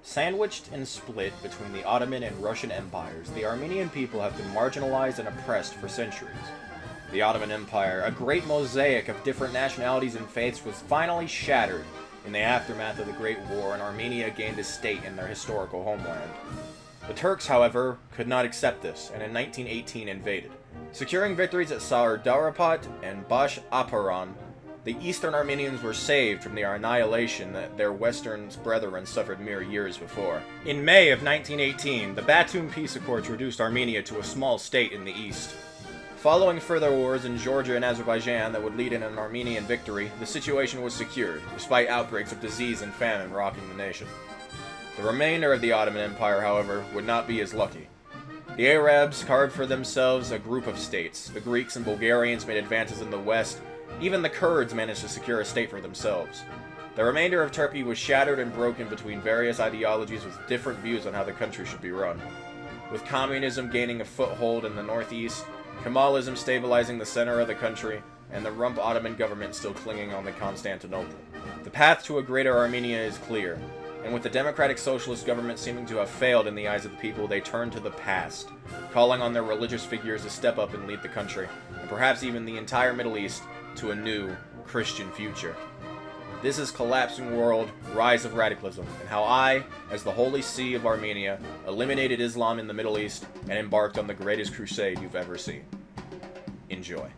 Sandwiched and split between the Ottoman and Russian empires, the Armenian people have been marginalized and oppressed for centuries. The Ottoman Empire, a great mosaic of different nationalities and faiths, was finally shattered in the aftermath of the Great War, and Armenia gained a state in their historical homeland. The Turks, however, could not accept this, and in 1918 invaded. Securing victories at Saur-Darapat and Bash Aparan, the Eastern Armenians were saved from the annihilation that their Western brethren suffered mere years before. In May of 1918, the Batum Peace Accords reduced Armenia to a small state in the east. Following further wars in Georgia and Azerbaijan that would lead in an Armenian victory, the situation was secured, despite outbreaks of disease and famine rocking the nation. The remainder of the Ottoman Empire, however, would not be as lucky. The Arabs carved for themselves a group of states. The Greeks and Bulgarians made advances in the west. Even the Kurds managed to secure a state for themselves. The remainder of Turkey was shattered and broken between various ideologies with different views on how the country should be run. With communism gaining a foothold in the northeast, Kemalism stabilizing the center of the country, and the rump Ottoman government still clinging on to Constantinople. The path to a greater Armenia is clear, and with the democratic socialist government seeming to have failed in the eyes of the people, they turn to the past, calling on their religious figures to step up and lead the country, and perhaps even the entire Middle East, to a new Christian future. This is Collapsing World, Rise of Radicalism, and how I, as the Holy See of Armenia, eliminated Islam in the Middle East and embarked on the greatest crusade you've ever seen. Enjoy.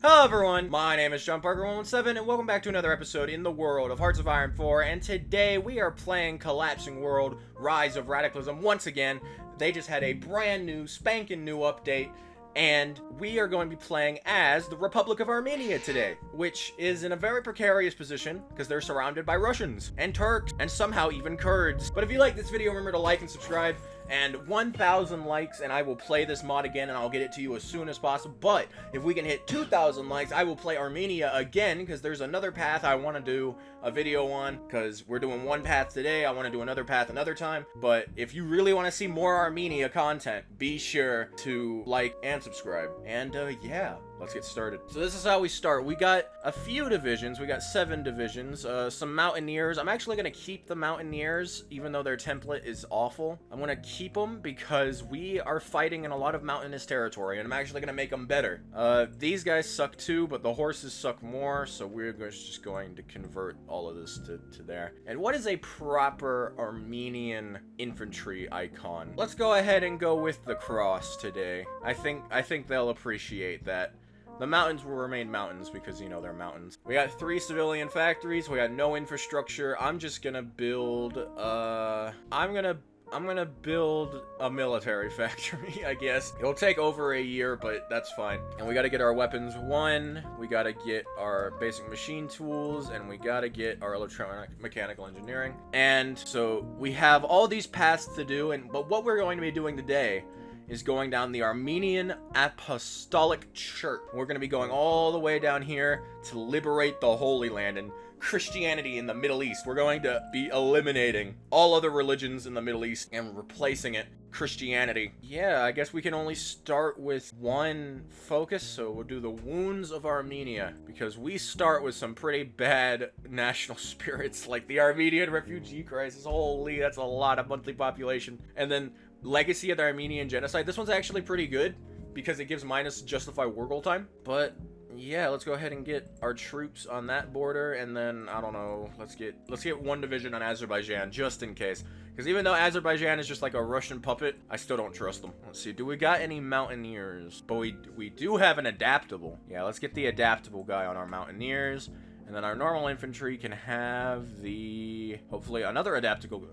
Hello everyone, my name is John Parker117, and welcome back to another episode in the world of Hearts of Iron 4, and today we are playing Collapsing World, Rise of Radicalism once again. They just had a brand new, spanking new update, and we are going to be playing as the Republic of Armenia today, which is in a very precarious position because they're surrounded by Russians and Turks and somehow even Kurds. But if you like this video, remember to like and subscribe, and 1,000 likes and I will play this mod again, and I'll get it to you as soon as possible. But if we can hit 2,000 likes, I will play Armenia again, because there's another path I want to do a video on, because we're doing one path today. I want to do another path another time. But if you really want to see more Armenia content, be sure to like and subscribe. And yeah, let's get started. So this is how we start. We got a few divisions. We got 7 divisions, some mountaineers. I'm actually going to keep the mountaineers, even though their template is awful. I'm going to keep them because we are fighting in a lot of mountainous territory, and I'm actually going to make them better. These guys suck too, but the horses suck more, so we're just going to convert all of this to there. And what is a proper Armenian infantry icon? Let's go ahead and go with the cross today. I think they'll appreciate that. The mountains will remain mountains because, you know, they're mountains. We got 3 civilian factories. We got no infrastructure. I'm just gonna build, I'm gonna build a military factory, I guess. It'll take over a year, but that's fine. And we gotta get our weapons 1, we gotta get our basic machine tools, and we gotta get our electronic mechanical engineering. And so we have all these paths to do, but what we're going to be doing today is going down the Armenian Apostolic Church. We're going to be going all the way down here to liberate the Holy Land and Christianity in the Middle East. We're going to be eliminating all other religions in the Middle East and replacing it Christianity. Yeah, I guess we can only start with one focus, so we'll do the wounds of Armenia, because we start with some pretty bad national spirits, like the Armenian refugee crisis. Holy, that's a lot of monthly population. And then Legacy of the Armenian Genocide. This one's actually pretty good because it gives minus to justify war goal time. But yeah, let's go ahead and get our troops on that border, and then I don't know, let's get 1 division on Azerbaijan just in case. Because even though Azerbaijan is just like a Russian puppet, I still don't trust them. Let's see, do we got any mountaineers? But we do have an adaptable. Yeah, let's get the adaptable guy on our mountaineers. And then our normal infantry can have the, hopefully, another adaptable.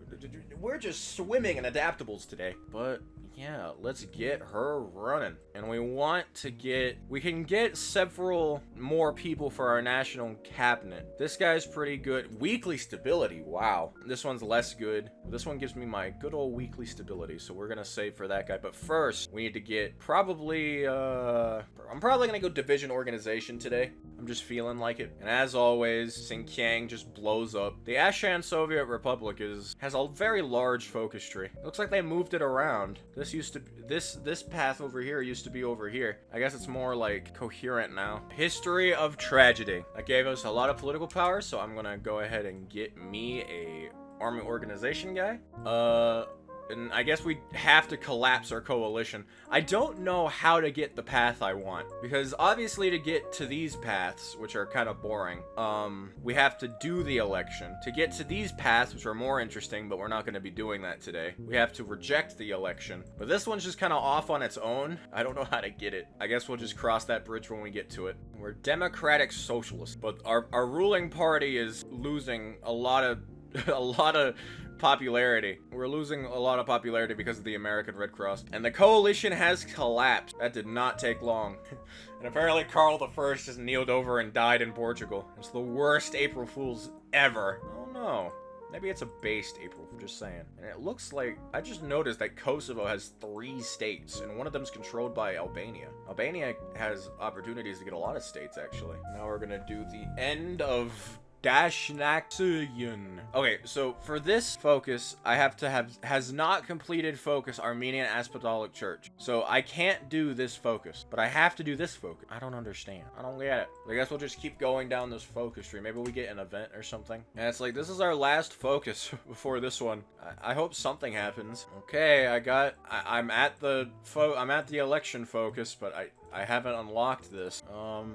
We're just swimming in adaptables today. But yeah, let's get her running. And we can get several more people for our national cabinet. This guy's pretty good. Weekly stability, wow. This one's less good. This one gives me my good old weekly stability, so we're gonna save for that guy. But first, we need to get probably, I'm probably gonna go division organization today. I'm just feeling like it. And as always, Xinjiang just blows up. The Ashan Soviet Republic has a very large focus tree. Looks like they moved it around. This path over here used to be over here. I guess it's more like coherent now. History of tragedy. That gave us a lot of political power, so I'm gonna go ahead and get me a army organization guy. And I guess we have to collapse our coalition. I don't know how to get the path I want, because obviously to get to these paths, which are kind of boring, we have to do the election. To get to these paths, which are more interesting, but we're not going to be doing that today, we have to reject the election. But this one's just kind of off on its own. I don't know how to get it. I guess we'll just cross that bridge when we get to it. We're democratic socialists, but our ruling party is losing a lot of popularity. We're losing a lot of popularity because of the American Red Cross. And the coalition has collapsed. That did not take long. And apparently Karl I just kneeled over and died in Portugal. It's the worst April Fool's ever. Oh no. Maybe it's a based April, I'm just saying. And it looks like, I just noticed that Kosovo has 3 states, and one of them's controlled by Albania. Albania has opportunities to get a lot of states, actually. Now we're gonna do the end of Dashnaksian. Okay, so for this focus, I have to have has not completed focus Armenian Apostolic Church. So I can't do this focus, but I have to do this focus. I don't understand. I don't get it. I guess we'll just keep going down this focus tree. Maybe we get an event or something. And it's like, this is our last focus before this one. I hope something happens. Okay, I'm at the election focus, but I haven't unlocked this.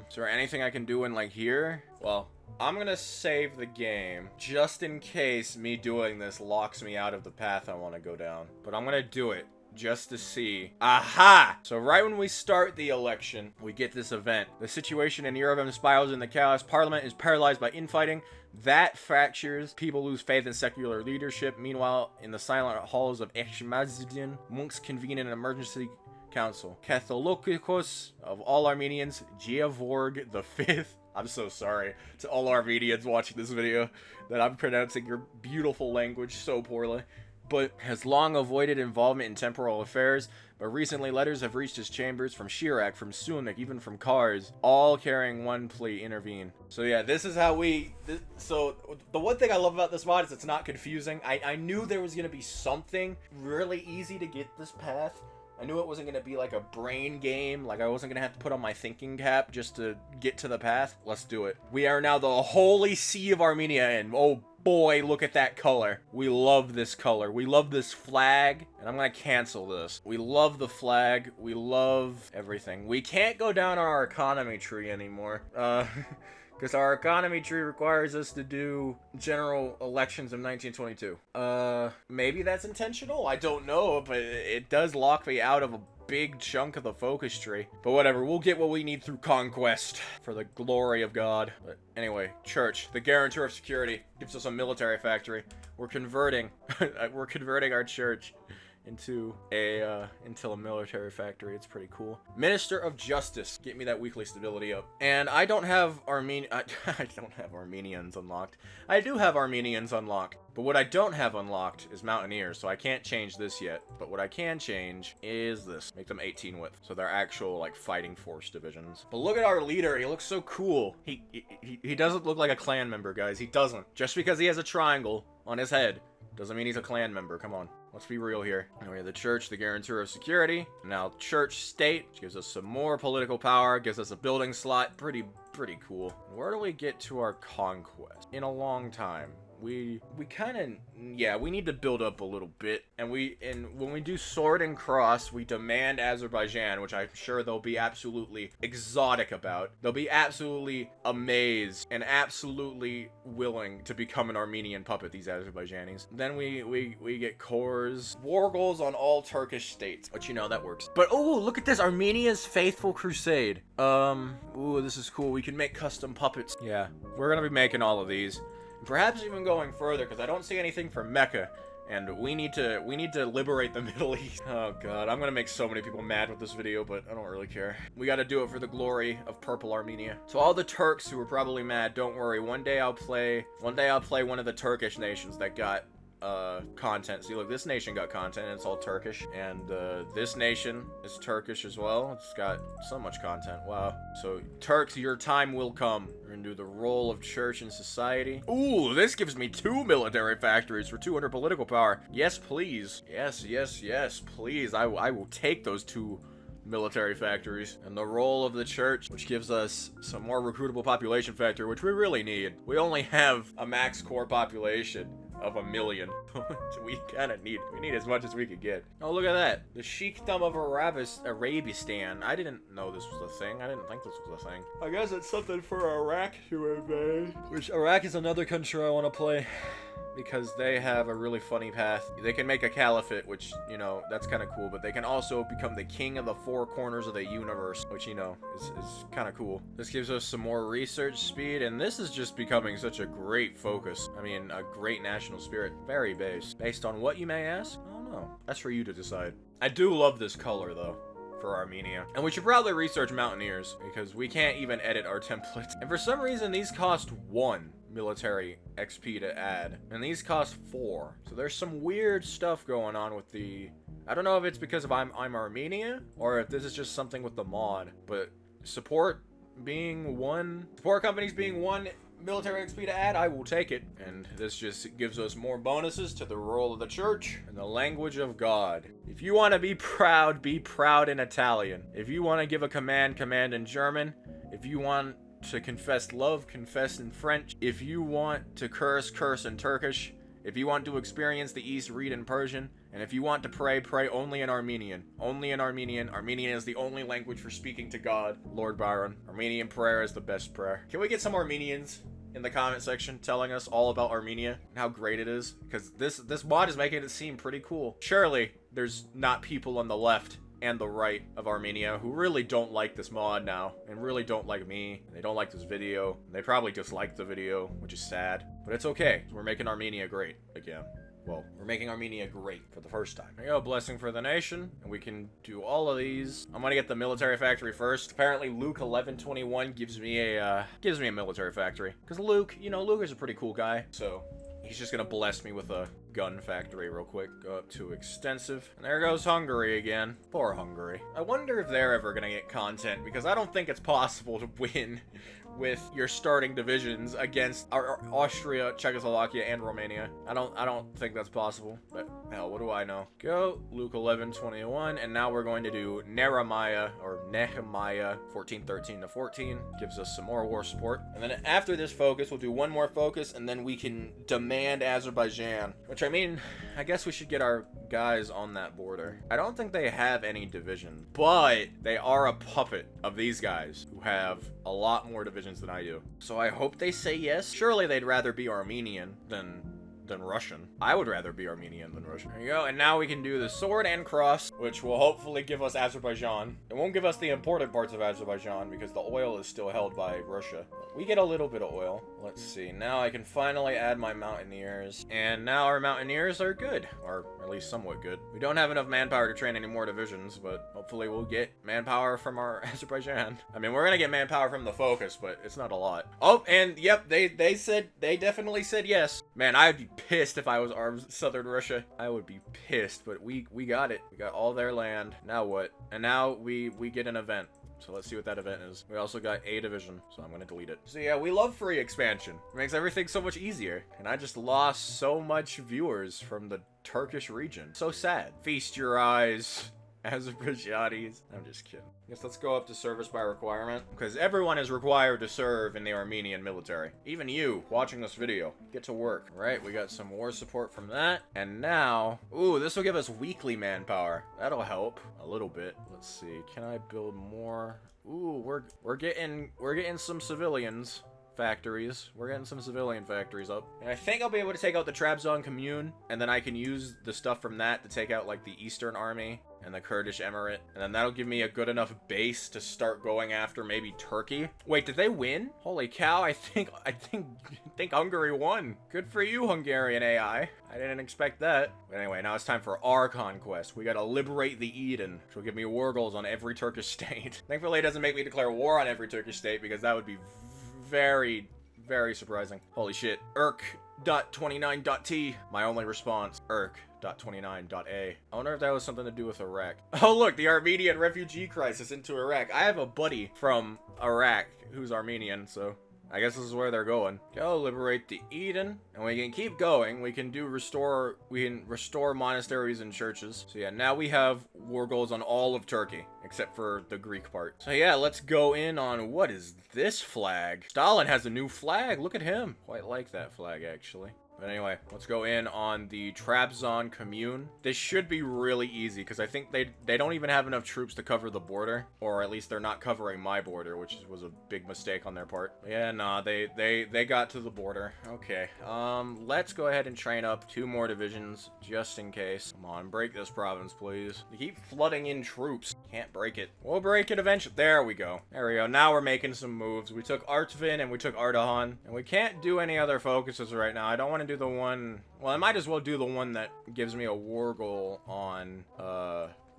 Is there anything I can do in like here? Well, I'm gonna save the game just in case me doing this locks me out of the path I want to go down. But I'm gonna do it just to see. Aha! So right when we start the election, we get this event. The situation in Yerevan spirals in the chaos. Parliament is paralyzed by infighting. That fractures. People lose faith in secular leadership. Meanwhile, in the silent halls of Eshmazdin, monks convene an emergency council. Catholicos of all Armenians, Georg the Fifth. I'm so sorry to all Armenians watching this video that I'm pronouncing your beautiful language so poorly, but has long avoided involvement in temporal affairs, but recently letters have reached his chambers from Chirac, from Sunak, even from Kars, all carrying one plea: intervene. So yeah, this is how so the one thing I love about this mod is it's not confusing. I knew there was going to be something really easy to get this path. I knew it wasn't going to be like a brain game, like I wasn't going to have to put on my thinking cap just to get to the path. Let's do it. We are now the Holy See of Armenia, and oh boy, look at that color. We love this color. We love this flag, and I'm going to cancel this. We love the flag. We love everything. We can't go down our economy tree anymore. Because our economy tree requires us to do general elections of 1922. Maybe that's intentional? I don't know, but it does lock me out of a big chunk of the focus tree. But whatever, we'll get what we need through conquest, for the glory of God. But anyway, church, the guarantor of security, gives us a military factory. We're converting, we're converting our church into a military factory. It's pretty cool. Minister of Justice, get me that weekly stability up. And I don't have I don't have Armenians unlocked. I do have Armenians unlocked, but what I don't have unlocked is Mountaineers, so I can't change this yet. But what I can change is this. Make them 18 width, so they're actual like fighting force divisions. But look at our leader. He looks so cool. He doesn't look like a clan member, guys. He doesn't. Just because he has a triangle on his head doesn't mean he's a clan member. Come on. Let's be real here. And we have the church, the guarantor of security. Now church state, which gives us some more political power, gives us a building slot. Pretty cool. Where do we get to our conquest? In a long time. We kind of, yeah, we need to build up a little bit, and when we do sword and cross, we demand Azerbaijan, which I'm sure they'll be absolutely exotic about. They'll be absolutely amazed and absolutely willing to become an Armenian puppet, these Azerbaijanis. Then we get cores, war goals on all Turkish states, but you know that works. But oh, look at this, Armenia's Faithful Crusade. Ooh, this is cool. We can make custom puppets. Yeah, we're gonna be making all of these. Perhaps even going further, because I don't see anything for Mecca, and we need to liberate the Middle East. Oh god, I'm gonna make so many people mad with this video, but I don't really care. We gotta do it for the glory of Purple Armenia. To all the Turks who are probably mad, don't worry. One day I'll play one of the Turkish nations that got content. See, look, this nation got content, and it's all Turkish, and this nation is Turkish as well. It's got so much content. Wow. So Turks, your time will come. We're gonna do the role of church and society. Ooh, this gives me 2 military factories for 200 political power. Yes, please. Yes, please. I will take those 2 military factories. And the role of the church, which gives us some more recruitable population factor, which we really need. We only have a max core population of a million. we need as much as we could get. Oh, look at that. The Sheikhdom of Arabistan. I didn't know this was a thing. I didn't think this was a thing. I guess it's something for Iraq to invade. Which, Iraq is another country I want to play, because they have a really funny path. They can make a caliphate, which, you know, that's kind of cool, but they can also become the king of the four corners of the universe, which, you know, is kind of cool. This gives us some more research speed, and this is just becoming such a great focus. I mean, a great national spirit. Very based. Based on what, you may ask? I don't know. That's for you to decide. I do love this color, though, for Armenia. And we should probably research Mountaineers, because we can't even edit our templates. And for some reason, these cost 1 military XP to add, and these cost 4. So there's some weird stuff going on with the... I don't know if it's because of I'm Armenia, or if this is just something with the mod, but support companies being 1 military XP to add, I will take it. And this just gives us more bonuses to the role of the church and the language of God. If you want to be proud in Italian. If you want to give a command in German. If you want to confess love, confess in French. If you want to curse in Turkish. If you want to experience the East, read in Persian. And if you want to pray only in Armenian. Only in Armenian. Armenian is the only language for speaking to God. Lord Byron. Armenian prayer is the best prayer. Can we get some Armenians in the comment section telling us all about Armenia and how great it is? Because this mod is making it seem pretty cool. Surely there's not people on the left and the right of Armenia who really don't like this mod now, and really don't like me. They don't like this video. They probably dislike the video, which is sad, but it's okay. We're making Armenia great again. Well, we're making Armenia great for the first time. There you go, blessing for the nation, and we can do all of these. I'm gonna get the military factory first. Apparently, Luke 1121 gives me a military factory, because Luke, you know, Luke is a pretty cool guy, so he's just gonna bless me with a gun factory real quick. Go up to extensive. And there goes Hungary again. Poor Hungary. I wonder if they're ever gonna get content, because I don't think it's possible to win with your starting divisions against Austria, Czechoslovakia, and Romania. I don't think that's possible, but hell, what do I know? Go, Luke 11:21, and now we're going to do Nehemiah 14:13 to 14. Gives us some more war support. And then after this focus, we'll do one more focus, and then we can demand Azerbaijan, which, I mean, I guess we should get our guys on that border. I don't think they have any division, but they are a puppet of these guys who have a lot more divisions than I do. So I hope they say yes. Surely they'd rather be Armenian than Russian. I would rather be Armenian than Russian. There you go. And now we can do the sword and cross, which will hopefully give us Azerbaijan. It won't give us the important parts of Azerbaijan because the oil is still held by Russia. We get a little bit of oil. Let's see. Now I can finally add my mountaineers. And now our mountaineers are good, or at least somewhat good. We don't have enough manpower to train any more divisions, but hopefully we'll get manpower from our Azerbaijan. I mean, we're gonna get manpower from the focus, but it's not a lot. Oh, and yep, they definitely said yes. Man, I'd be pissed if I was Southern Russia. I would be pissed, but we got it. We got all their land. Now what? And now we get an event. So let's see what that event is. We also got a division, so I'm gonna delete it. So yeah, we love free expansion. It makes everything so much easier. And I just lost so much viewers from the Turkish region. So sad. Feast your eyes, Azerbaijanis. I'm just kidding. Guess let's go up to service by requirement, because everyone is required to serve in the Armenian military. Even you, watching this video, get to work. All right, we got some war support from that. And now, ooh, this will give us weekly manpower. That'll help a little bit. Let's see, can I build more? Ooh, we're getting some civilians. Factories. We're getting some civilian factories up. And I think I'll be able to take out the Trabzon Commune, and then I can use the stuff from that to take out like the Eastern Army and the Kurdish Emirate, and then that'll give me a good enough base to start going after maybe Turkey. Wait, did they win? Holy cow, I think Hungary won. Good for you, Hungarian AI. I didn't expect that. But anyway, now it's time for our conquest. We gotta liberate the Eden, which will give me war goals on every Turkish state. Thankfully, it doesn't make me declare war on every Turkish state, because that would be very, very surprising. Holy shit. Irk.29.t. My only response. Irk.29.a. I wonder if that was something to do with Iraq. Oh look, the Armenian refugee crisis into Iraq. I have a buddy from Iraq who's Armenian, so I guess this is where they're going. Go liberate the Eden, and we can keep going. We can restore monasteries and churches. So yeah, now we have war goals on all of Turkey, except for the Greek part. So yeah, let's go in on, what is this flag? Stalin has a new flag. Look at him. Quite like that flag, actually. But anyway, let's go in on the Trabzon commune. This should be really easy because I think they don't even have enough troops to cover the border, or at least they're not covering my border, which was a big mistake on their part. Yeah, nah, they got to the border. Okay, let's go ahead and train up 2 more divisions just in case. Come on, break this province, please. You keep flooding in troops. Can't break it. We'll break it eventually. There we go. There we go. Now we're making some moves. We took Artvin and we took Ardahan, and we can't do any other focuses right now. I don't want to do the one. Well, I might as well do the one that gives me a war goal on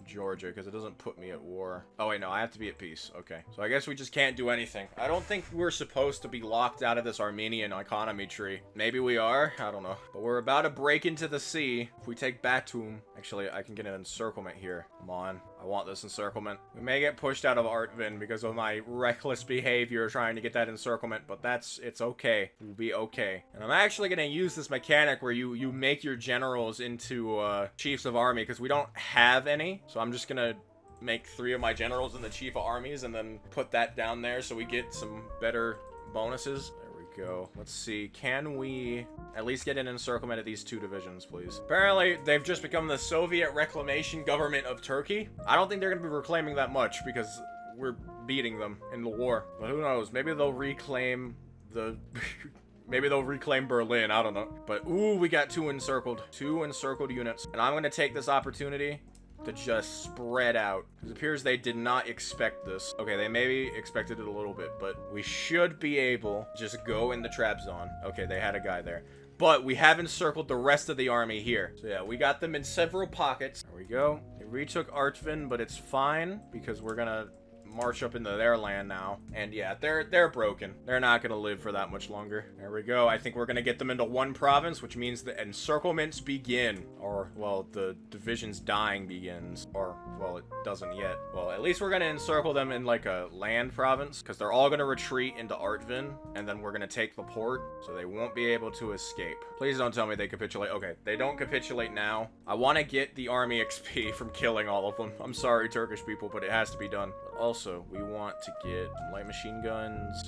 Georgia, because it doesn't put me at war. Oh wait, no, I have to be at peace. Okay, so I guess we just can't do anything. I don't think we're supposed to be locked out of this Armenian economy tree. Maybe we are, I don't know. But we're about to break into the sea. If we take Batum, actually I can get an encirclement here. Come on, I want this encirclement. We may get pushed out of Artvin because of my reckless behavior trying to get that encirclement, but it's okay. We'll be okay. And I'm actually gonna use this mechanic where you make your generals into chiefs of army, because we don't have any. So I'm just gonna make 3 of my generals in the chief of armies and then put that down there so we get some better bonuses. There we go. Let's see. Can we at least get an encirclement of these 2 divisions, please? Apparently, they've just become the Soviet reclamation government of Turkey. I don't think they're gonna be reclaiming that much because we're beating them in the war. But who knows? Maybe they'll reclaim the... Maybe they'll reclaim Berlin, I don't know. But, ooh, we got 2 encircled. 2 encircled units. And I'm gonna take this opportunity to just spread out. It appears they did not expect this. Okay, they maybe expected it a little bit, but we should be able to just go in the Trabzon. Okay, they had a guy there. But we have encircled the rest of the army here. So yeah, we got them in several pockets. There we go. They retook Artvin, but it's fine because we're gonna march up into their land now. And yeah, they're broken. They're not gonna live for that much longer. There we go. I think we're gonna get them into 1 province, which means the encirclements begin. Or, well, the division's dying begins. Or, well, it doesn't yet. Well, at least we're gonna encircle them in like a land province, because they're all gonna retreat into Artvin, and then we're gonna take the port, so they won't be able to escape. Please don't tell me they capitulate. Okay, they don't capitulate now. I want to get the army XP from killing all of them. I'm sorry, Turkish people, but it has to be done. Also, we want to get some light machine guns,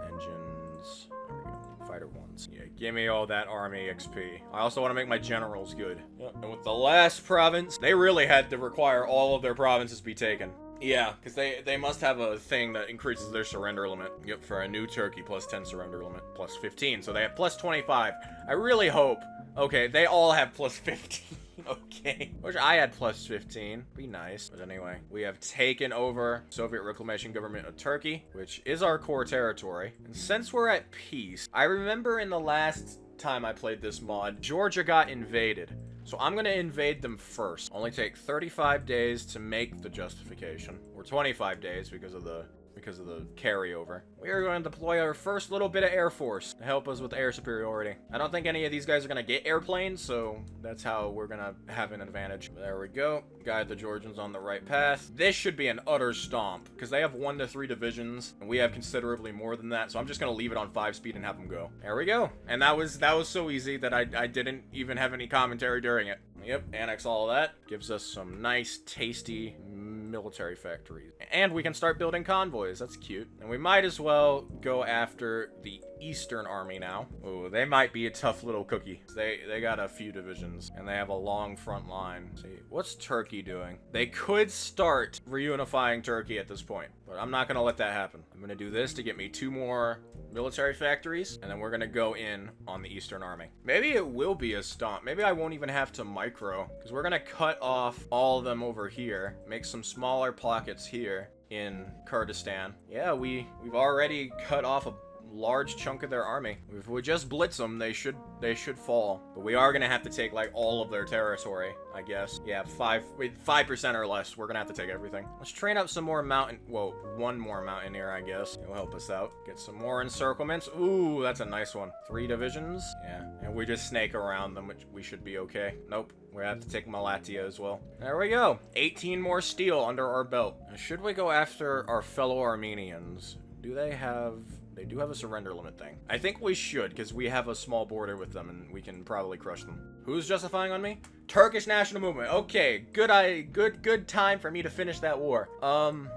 engines, there we go, fighter ones. Yeah, give me all that army XP. I also want to make my generals good. Yep. And with the last province, they really had to require all of their provinces be taken. Yeah, because they must have a thing that increases their surrender limit. Yep, for a new Turkey, plus 10 surrender limit, plus 15. So they have plus 25. I really hope. Okay, they all have plus 15. Okay. Wish I had plus 15. Be nice. But anyway, we have taken over Soviet Reclamation Government of Turkey, which is our core territory. And since we're at peace, I remember in the last time I played this mod, Georgia got invaded. So I'm going to invade them first. Only take 35 days to make the justification. Or 25 days because of the carryover. We are going to deploy our first little bit of Air Force to help us with air superiority. I don't think any of these guys are going to get airplanes, so that's how we're going to have an advantage. There we go. Guide the Georgians on the right path. This should be an utter stomp, because they have 1 to 3 divisions, and we have considerably more than that, so I'm just going to leave it on 5 speed and have them go. There we go. And that was so easy that I didn't even have any commentary during it. Yep, annex all of that. Gives us some nice, tasty military factories. And we can start building convoys. That's cute. And we might as well go after the Eastern Army now. Oh, they might be a tough little cookie. They got a few divisions, and they have a long front line. Let's see, what's Turkey doing? They could start reunifying Turkey at this point, but I'm not gonna let that happen. I'm gonna do this to get me 2 more military factories, and then we're gonna go in on the Eastern Army. Maybe it will be a stomp. Maybe I won't even have to micro, because we're gonna cut off all of them over here, make some smaller pockets here in Kurdistan. Yeah, we've already cut off a large chunk of their army. If we just blitz them, they should fall. But we are gonna have to take like all of their territory, I guess. Yeah, 5% or less. We're gonna have to take everything. Let's train up some more mountain. Whoa, 1 more mountaineer, I guess. It'll help us out. Get some more encirclements. Ooh, that's a nice one. 3 divisions. Yeah, and we just snake around them, which we should be okay. Nope. We have to take Malatya as well. There we go. 18 more steel under our belt. Now, should we go after our fellow Armenians? Do they have They do have a surrender limit thing. I think we should, because we have a small border with them, and we can probably crush them. Who's justifying on me? Turkish National Movement. Okay, good time for me to finish that war.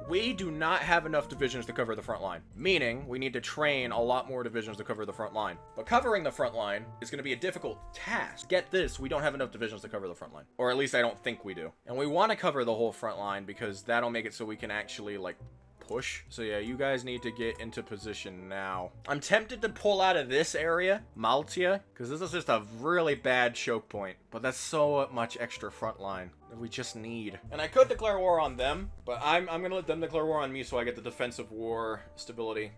We do not have enough divisions to cover the front line, meaning we need to train a lot more divisions to cover the front line. But covering the front line is going to be a difficult task. Get this, we don't have enough divisions to cover the front line, or at least I don't think we do. And we want to cover the whole front line because that'll make it so we can actually, like, push. So yeah, you guys need to get into position now. I'm tempted to pull out of this area, Maltia, because this is just a really bad choke point, but that's so much extra front line that we just need. And I could declare war on them, but I'm gonna let them declare war on me so I get the defensive war stability.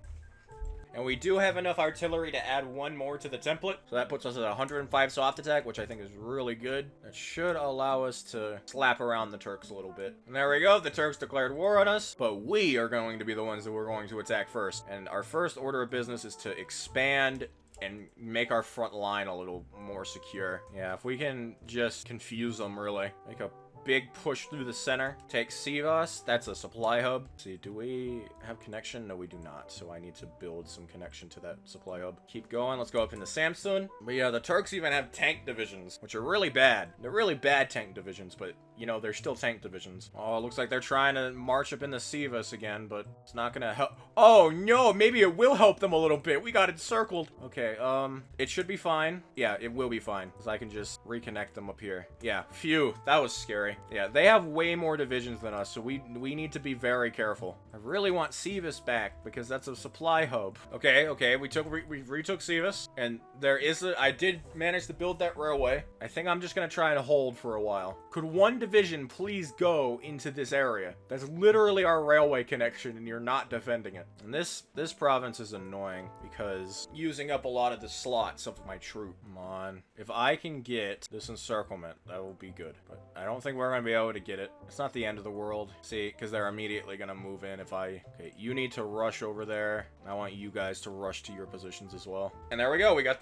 And we do have enough artillery to add one more to the template. So that puts us at 105 soft attack, which I think is really good. That should allow us to slap around the Turks a little bit. And there we go. The Turks declared war on us, but we are going to be the ones that we're going to attack first. And our first order of business is to expand and make our front line a little more secure. Yeah, if we can just confuse them, really. Make a big push through the center. Take Sivas. That's a supply hub. Let's see, do we have connection? No, we do not. So I need to build some connection to that supply hub. Keep going. Let's go up into Samsun. But yeah, the Turks even have tank divisions, which are really bad. They're really bad tank divisions, but you know, they're still tank divisions. Oh, it looks like they're trying to march up into Sivas again, but it's not gonna help. Oh no, maybe it will help them a little bit. We got encircled. Okay, it should be fine. Yeah, it will be fine, because I can just reconnect them up here. Yeah, phew, that was scary. Yeah, they have way more divisions than us, so we need to be very careful. I really want Sivas back, because that's a supply hub. Okay, we retook Sivas, and there is I did manage to build that railway. I think I'm just gonna try and hold for a while. Could one division please go into this area? That's literally our railway connection, and you're not defending it. And this province is annoying, because using up a lot of the slots of my troop. Come on. If I can get this encirclement, that will be good. But I don't think we're gonna be able to get it. It's not the end of the world. See, because they're immediately gonna move in if I... Okay, you need to rush over there. I want you guys to rush to your positions as well. And there we go. We got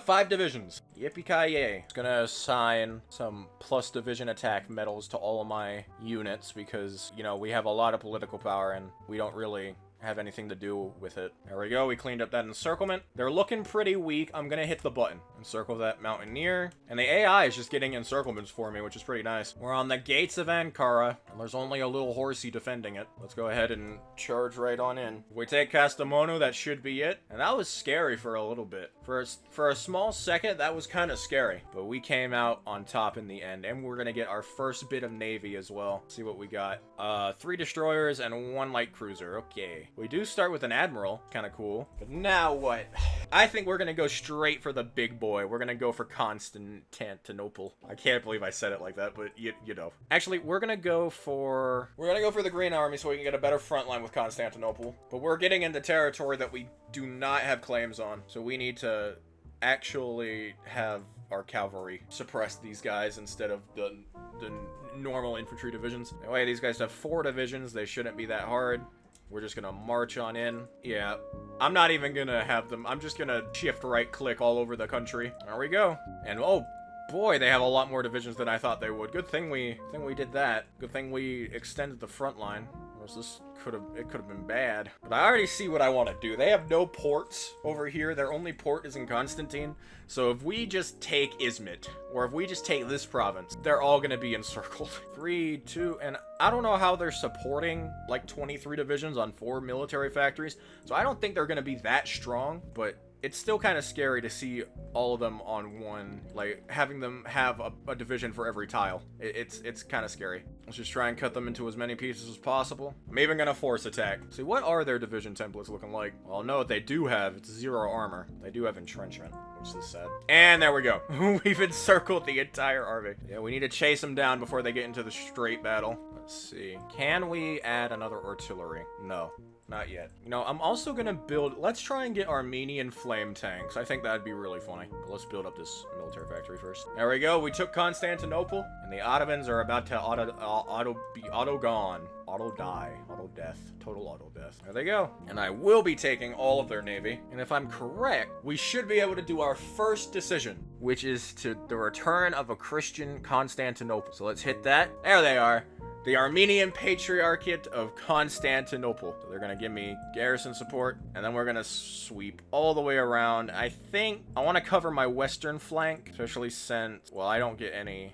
5 divisions. Yippee-ki-yay. It's gonna assign some plus division attack medals to all of my units because, you know, we have a lot of political power and we don't really have anything to do with it. There we go. We cleaned up that encirclement. They're looking pretty weak. I'm gonna hit the button. Encircle that mountaineer. And the AI is just getting encirclements for me, which is pretty nice. We're on the gates of Ankara, and there's only a little horsey defending it. Let's go ahead and charge right on in. If we take Kastamonu, that should be it. And that was scary for a little bit. For a small second, that was kind of scary. But we came out on top in the end, and we're gonna get our first bit of navy as well. Let's see what we got. 3 destroyers and 1 light cruiser. Okay. We do start with an admiral. Kind of cool. But now what? I think we're gonna go straight for the big boy. We're gonna go for Constantinople. I can't believe I said it like that, but you know. Actually, we're gonna go for the Green Army so we can get a better front line with Constantinople. But we're getting into territory that we do not have claims on. So we need to actually have our cavalry suppress these guys instead of the normal infantry divisions. Anyway, these guys have 4 divisions. They shouldn't be that hard. We're just gonna march on in. Yeah, I'm not even gonna have them. I'm just gonna shift right click all over the country. There we go. And oh boy, they have a lot more divisions than I thought they would. Good thing we did that. Good thing we extended the front line. It could have been bad. But I already see what I want to do. They have no ports over here. Their only port is in Constantine. So if we just take Izmit, or if we just take this province, they're all going to be encircled. 3, 2, and I don't know how they're supporting like 23 divisions on 4 military factories. So I don't think they're going to be that strong, but it's still kind of scary to see all of them on one, like having them have a division for every tile. It's kind of scary. Let's just try and cut them into as many pieces as possible. I'm even gonna force attack. See, what are their division templates looking like? Well, no, what they do have, it's 0 armor. They do have entrenchment, which is sad. And there we go. We've encircled the entire army. Yeah, we need to chase them down before they get into the straight battle. Let's see. Can we add another artillery? No. Not yet. You know, I'm also gonna build... Let's try and get Armenian flame tanks. I think that'd be really funny. But let's build up this military factory first. There we go. We took Constantinople. And the Ottomans are about to auto-gone. Auto-die. Auto-death. Total auto-death. There they go. And I will be taking all of their navy. And if I'm correct, we should be able to do our first decision, which is to the return of a Christian Constantinople. So let's hit that. There they are. the Armenian Patriarchate of Constantinople. So they're gonna give me garrison support, and then we're gonna sweep all the way around. I think I want to cover my western flank, especially since, well, I don't get any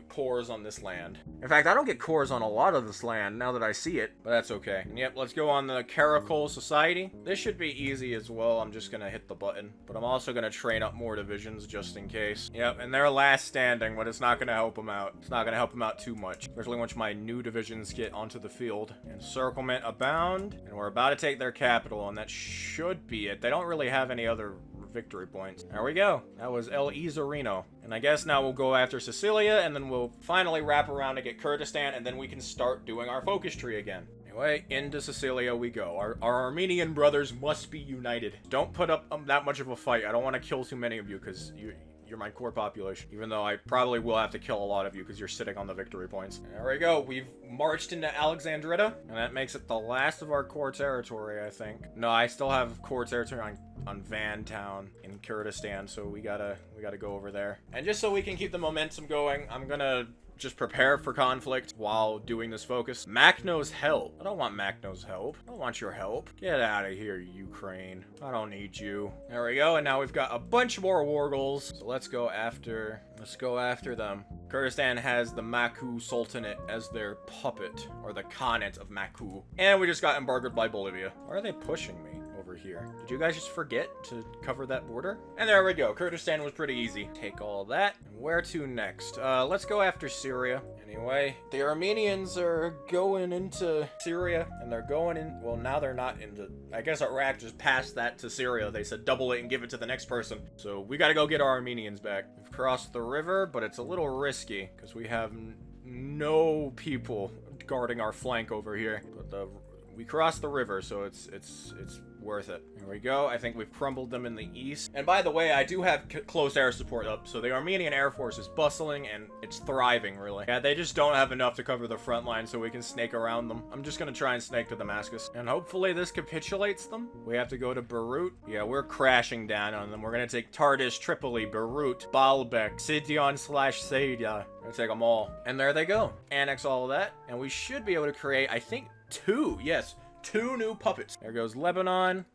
cores on this land. In fact, I don't get cores on a lot of this land now that I see it, but that's okay. And yep, let's go on the Caracol Society. This should be easy as well. I'm just gonna hit the button, but I'm also gonna train up more divisions just in case. Yep, and they're last standing, but it's not gonna help them out. It's not gonna help them out too much, especially once my new divisions get onto the field. Encirclement abound, and we're about to take their capital, and that should be it. They don't really have any other victory points. There we go. That was El Izarino. And I guess now we'll go after Sicilia, and then we'll finally wrap around to get Kurdistan, and then we can start doing our focus tree again. Anyway, into Sicilia we go. Our Armenian brothers must be united. Don't put up that much of a fight. I don't want to kill too many of you, because you're my core population, even though I probably will have to kill a lot of you because you're sitting on the victory points. There we go. We've marched into Alexandrita, and that makes it the last of our core territory, I think. No, I still have core territory on Van Town in Kurdistan, so we gotta go over there. And just so we can keep the momentum going, I'm gonna just prepare for conflict while doing this focus. Macno's help. I don't want Macno's help. I don't want your help. Get out of here, Ukraine. I don't need you. There we go, and now we've got a bunch more war goals. So let's go after them. Kurdistan has the Maku Sultanate as their puppet, or the Khanate of Maku. And we just got embargoed by Bolivia. Why are they pushing me over here? Did you guys just forget to cover that border? And there we go. Kurdistan was pretty easy. Take all that. And where to next? Let's go after Syria. Anyway, the Armenians are going into Syria, and they're going in, well, now they're not into, I guess Iraq just passed that to Syria. They said double it and give it to the next person. So we gotta go get our Armenians back. We've crossed the river, but it's a little risky because we have no people guarding our flank over here. But we crossed the river, so it's worth it. Here we go. I think we've crumbled them in the east. And by the way, I do have close air support up, so the Armenian Air Force is bustling and it's thriving, really. Yeah, they just don't have enough to cover the front line, so we can snake around them. I'm just gonna try and snake to Damascus, and hopefully this capitulates them. We have to go to Beirut. Yeah, we're crashing down on them. We're gonna take Tartus, Tripoli, Beirut, Baalbek, Sidon/Sayda. We're gonna take them all. And there they go. Annex all of that, and we should be able to create, I think, two new puppets. There goes Lebanon,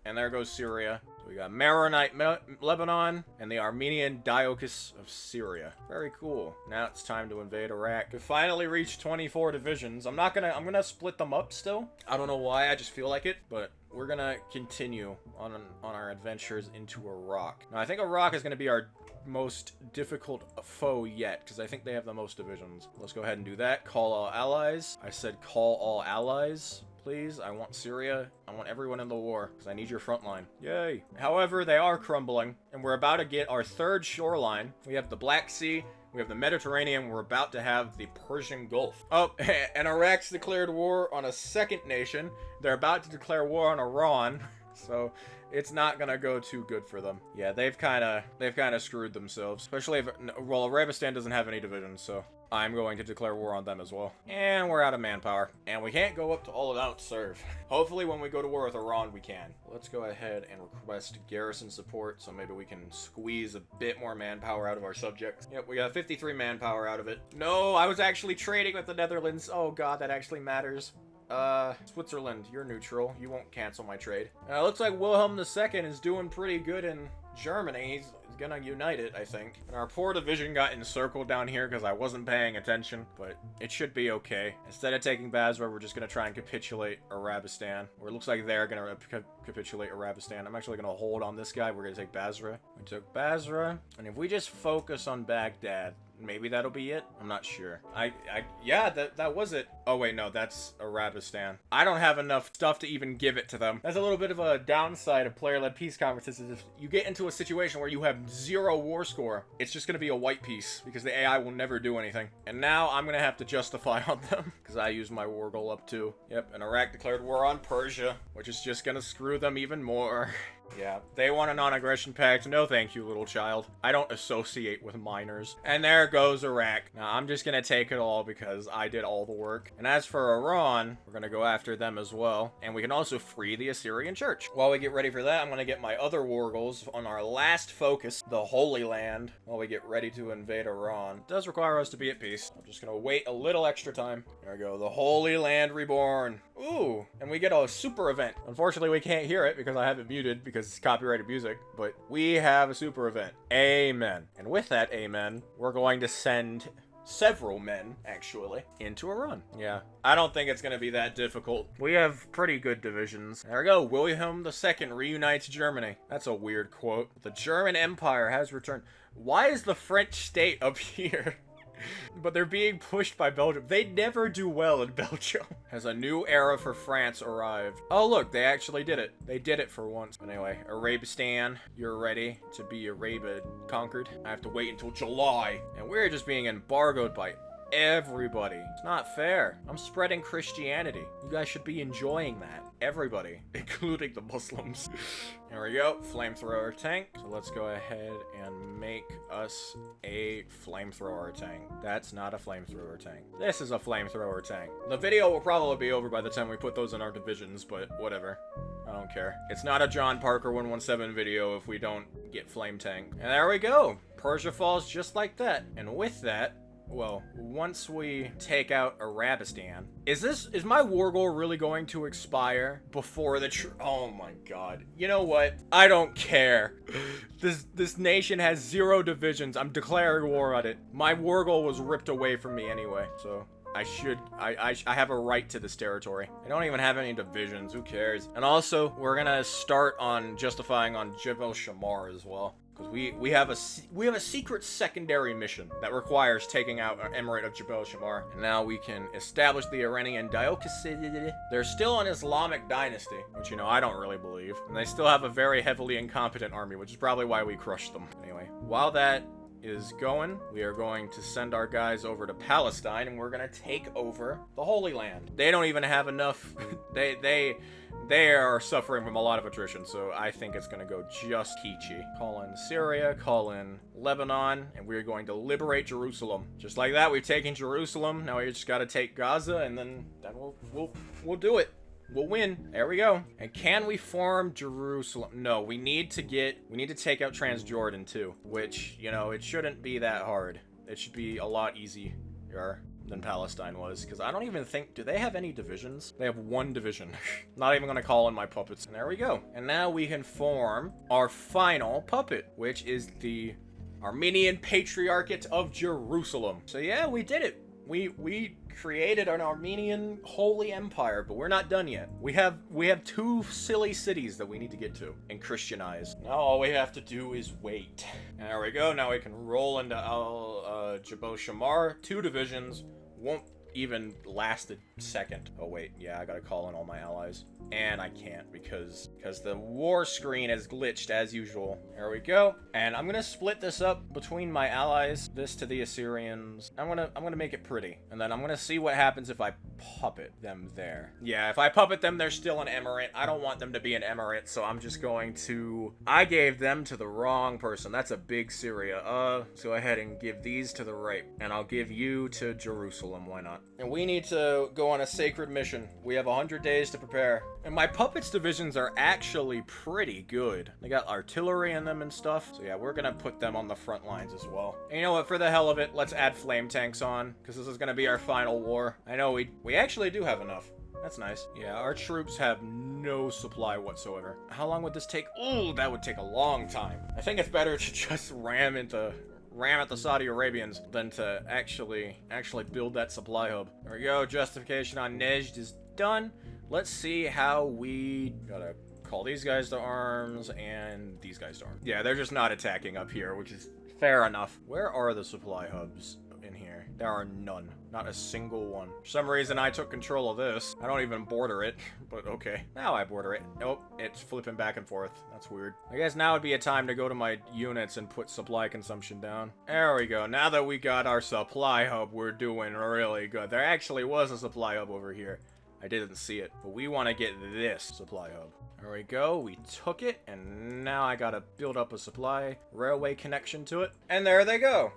and there goes Syria. So we got Maronite Lebanon, and the Armenian Diocese of Syria. Very cool. Now it's time to invade Iraq. To finally reach 24 divisions. I'm gonna split them up still. I don't know why, I just feel like it, but we're gonna continue on our adventures into Iraq. Now I think Iraq is gonna be our most difficult foe yet, because I think they have the most divisions. Let's go ahead and do that. Call all allies. I said call all allies. Please, I want Syria. I want everyone in the war, because I need your front line. Yay. However, they are crumbling, and we're about to get our third shoreline. We have the Black Sea, we have the Mediterranean, we're about to have the Persian Gulf. Oh, and Iraq's declared war on a second nation. They're about to declare war on Iran, so it's not gonna go too good for them. Yeah, they've kind of screwed themselves, especially if, well, Arabistan doesn't have any divisions, so I'm going to declare war on them as well. And we're out of manpower. And we can't go up to all out serve. Hopefully when we go to war with Iran, we can. Let's go ahead and request garrison support, so maybe we can squeeze a bit more manpower out of our subjects. Yep, we got 53 manpower out of it. No, I was actually trading with the Netherlands. Oh god, that actually matters. Switzerland, you're neutral. You won't cancel my trade. Looks like Wilhelm II is doing pretty good in Germany. He's gonna unite it, I think. And our poor division got encircled down here because I wasn't paying attention, but it should be okay. Instead of taking Basra, we're just gonna try and capitulate Arabistan. Or it looks like they're gonna capitulate Arabistan. I'm actually gonna hold on this guy. We're gonna take Basra. We took Basra, and if we just focus on Baghdad, maybe that'll be it. I'm not sure. Yeah, that was it. Oh wait, no, that's Arabistan. I don't have enough stuff to even give it to them. That's a little bit of a downside of player-led peace conferences. Is if you get into a situation where you have 0 war score, it's just gonna be a white piece because the AI will never do anything. And now I'm gonna have to justify on them because I used my war goal up too. Yep, and Iraq declared war on Persia, which is just gonna screw them even more. Yeah, they want a non-aggression pact. No thank you, little child. I don't associate with minors. And there goes Iraq. Now, I'm just gonna take it all because I did all the work. And as for Iran, we're gonna go after them as well. And we can also free the Assyrian Church. While we get ready for that, I'm gonna get my other war goals on our last focus, the Holy Land, while we get ready to invade Iran. It does require us to be at peace. I'm just gonna wait a little extra time. There we go, the Holy Land Reborn. Ooh, and we get a super event. Unfortunately, we can't hear it because I have it muted because it's copyrighted music, but we have a super event. Amen. And with that amen, we're going to send several men, actually, into Iran. Yeah, I don't think it's going to be that difficult. We have pretty good divisions. There we go. Wilhelm II reunites Germany. That's a weird quote. The German Empire has returned. Why is the French state up here? But they're being pushed by Belgium. They never do well in Belgium. Has a new era for France arrived. Oh, look, they actually did it. They did it for once. Anyway, Arabistan, you're ready to be Arabia conquered. I have to wait until July. And we're just being embargoed by everybody. It's not fair. I'm spreading Christianity. You guys should be enjoying that. Everybody, including the Muslims. There we go, flamethrower tank. So let's go ahead and make us a flamethrower tank. That's not a flamethrower tank. This is a flamethrower tank. The video will probably be over by the time we put those in our divisions, but whatever. I don't care. It's not a John Parker 117 video if we don't get flame tank. And there we go. Persia falls just like that. And with that, well, once we take out Arabistan, is my war goal really going to expire before the oh my god. You know what? I don't care. This nation has 0 divisions. I'm declaring war on it. My war goal was ripped away from me anyway, so I have a right to this territory. I don't even have any divisions. Who cares? And also, we're gonna start on justifying on Jebel Shamar as well. Because we have a secret secondary mission that requires taking out an emirate of Jebel Shamar. And now we can establish the Iranian diocese. They're still an Islamic dynasty, which, you know, I don't really believe. And they still have a very heavily incompetent army, which is probably why we crushed them. Anyway, while that is going, we are going to send our guys over to Palestine, and we're going to take over the Holy Land. They don't even have enough. They are suffering from a lot of attrition, so I think it's going to go just peachy. Call in Syria, call in Lebanon, and we're going to liberate Jerusalem. Just like that, we've taken Jerusalem. Now we just got to take Gaza, and then we'll do it. We'll win. There we go. And can we form Jerusalem? No, we need to take out Transjordan too, which, you know, it shouldn't be that hard. It should be a lot easier than Palestine was, because I don't even think, do they have any divisions? They have 1 division. Not even gonna call in my puppets. And there we go. And now we can form our final puppet, which is the Armenian Patriarchate of Jerusalem. So yeah, we did it. We created an Armenian holy empire, but we're not done yet. We have 2 silly cities that we need to get to and Christianize. Now all we have to do is wait. And there we go. Now we can roll into Jebel Shamar. 2 divisions. Won't even last a second. Oh wait, yeah, I gotta call in all my allies. And I can't because the war screen is glitched as usual. There we go. And I'm gonna split this up between my allies. This to the Assyrians. I'm gonna make it pretty. And then I'm gonna see what happens if I puppet them there. Yeah, if I puppet them, they're still an emirate. I don't want them to be an emirate, so I'm just going to... I gave them to the wrong person. That's a big Syria. Let's go ahead and give these to the right. And I'll give you to Jerusalem. Why not? And we need to go on a sacred mission. We have 100 days to prepare. And my puppets divisions are actually pretty good. They got artillery in them and stuff. So yeah, we're gonna put them on the front lines as well. And you know what, for the hell of it, let's add flame tanks on, because this is gonna be our final war. I know we actually do have enough. That's nice. Yeah, our troops have no supply whatsoever. How long would this take? Ooh, that would take a long time. I think it's better to just ram at the Saudi Arabians than to actually build that supply hub. There we go. Justification on Nejd is done. Let's see how we gotta call these guys to arms and these guys to arms. Yeah, they're just not attacking up here, which is fair enough. Where are the supply hubs in here? There are none. Not a single one. For some reason, I took control of this. I don't even border it, but okay. Now I border it. Nope, it's flipping back and forth. That's weird. I guess now would be a time to go to my units and put supply consumption down. There we go. Now that we got our supply hub, we're doing really good. There actually was a supply hub over here. I didn't see it, but we want to get this supply hub. There we go, we took it, and now I gotta build up a supply railway connection to it. And there they go.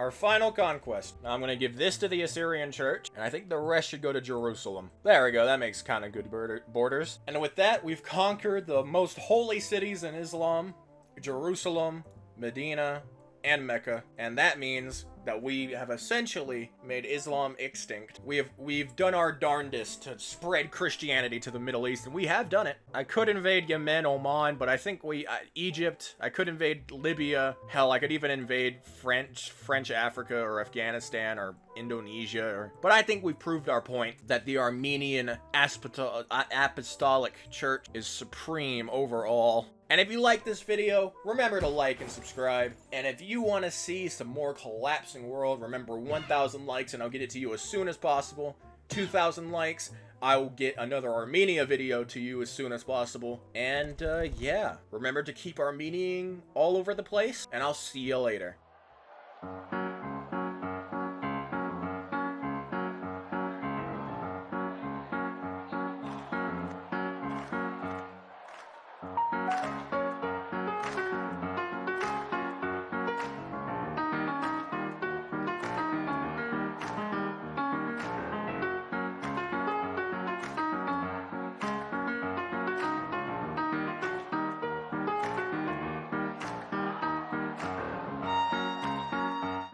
Our final conquest. Now I'm going to give this to the Assyrian Church, and I think the rest should go to Jerusalem. There we go. That makes kind of good borders. And with that, we've conquered the most holy cities in Islam, Jerusalem, Medina, and Mecca. And that means that we have essentially made Islam extinct. We've done our darndest to spread Christianity to the Middle East, and we have done it. I could invade Yemen, Oman, but I think Egypt, I could invade Libya. Hell, I could even invade French Africa or Afghanistan or Indonesia. But I think we've proved our point that the Armenian Apostolic Church is supreme overall. And if you like this video, remember to like and subscribe. And if you want to see some more collapsing world, remember 1,000 likes and I'll get it to you as soon as possible. 2,000 likes, I will get another Armenia video to you as soon as possible. And yeah, remember to keep Armeniaing all over the place, and I'll see you later.